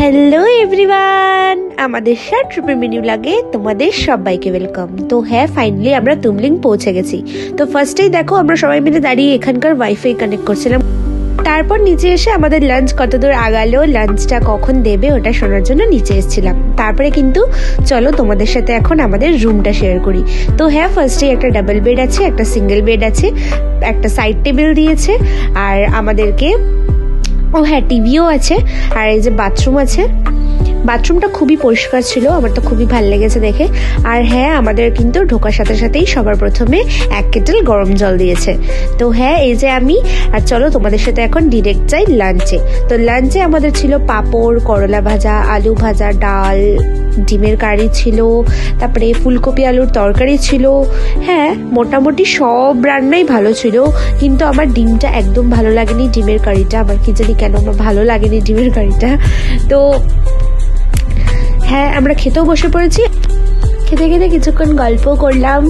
Hello everyone, আমাদের short ট্রিপের menu লাগে তোমাদের সবাইকে ওয়েলকাম। তো হ্যাঁ, ফাইনালি আমরা তুমলিং পৌঁছে গেছি। তো ফার্স্টেই দেখো আমরা সবাই মিলে দাঁড়িয়ে এখানকার ওয়াইফাই কানেক্ট করছিলাম। তারপর নিচে এসে আমাদের লাঞ্চ কতদূর আগালো, লাঞ্চটা কখন দেবে ওটা শোনার জন্য নিচে এসেছিলাম। তারপরে কিন্তু চলো তোমাদের সাথে এখন আমাদের রুমটা শেয়ার করি। তো হ্যাঁ, ফার্স্টে একটা ডাবল বেড আছে, একটা সিঙ্গেল বেড আছে, একটা সাইড টেবিল দিয়েছে, আর আমাদেরকে হ্যাঁ টিভিও আছে, আর এই যে বাথরুম আছে। বাথরুমটা খুবই পরিষ্কার ছিল, আমার তো খুবই ভালো লেগেছে দেখে। আর হ্যাঁ, আমাদের কিন্তু ঢোকার সাথে সাথেই সবার প্রথমে 1 কেটেল গরম জল দিয়েছে। তো হ্যাঁ, এই যে আমি, আর চলো তোমাদের সাথে এখন ডিরেক্ট যাই লাঞ্চে। তো লাঞ্চে আমাদের ছিল পাঁপড়, করলা ভাজা, আলু ভাজা, ডাল, ডিমের কারি ছিল, তারপরে ফুলকপি আলুর তরকারি ছিল। হ্যাঁ, মোটামুটি সব রান্নাই ভালো ছিল, কিন্তু আমার ডিমটা একদম ভালো লাগেনি, ডিমের কারিটা। আমার কি জানি কেন আমার ভালো লাগেনি ডিমের কারিটা। তো হ্যাঁ, আমরা খেতেও বসে পড়েছি। খেতে খেতে কিছুক্ষণ গল্প করলাম,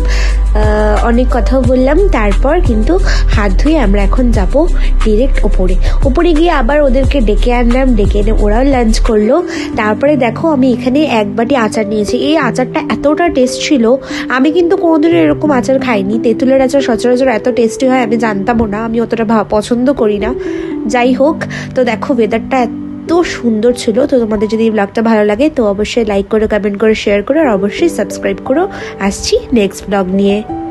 অনেক কথাও বললাম। তারপর কিন্তু হাত ধুয়ে আমরা এখন যাব ডিরেক্ট ওপরে গিয়ে আবার ওদেরকে ডেকে আনলাম, ডেকে এনে ওরাও লাঞ্চ করলো। তারপরে দেখো আমি এখানে 1 বাটি আচার নিয়েছি। এই আচারটা এতটা টেস্ট ছিল, আমি কিন্তু কোনোদিনও এরকম আচার খাইনি। তেঁতুলের আচার সচরাচর এত টেস্টি হয় আমি জানতামও না, আমি অতটা পছন্দ করি না। যাই হোক, তো দেখো ওয়েদারটা এত সুন্দর ছিল। তো তোমাদের যদি এই ব্লগটা ভালো লাগে তো অবশ্যই লাইক করো, কমেন্ট করো, শেয়ার করো, আর অবশ্যই সাবস্ক্রাইব করো। আসছি নেক্সট ব্লগ নিয়ে।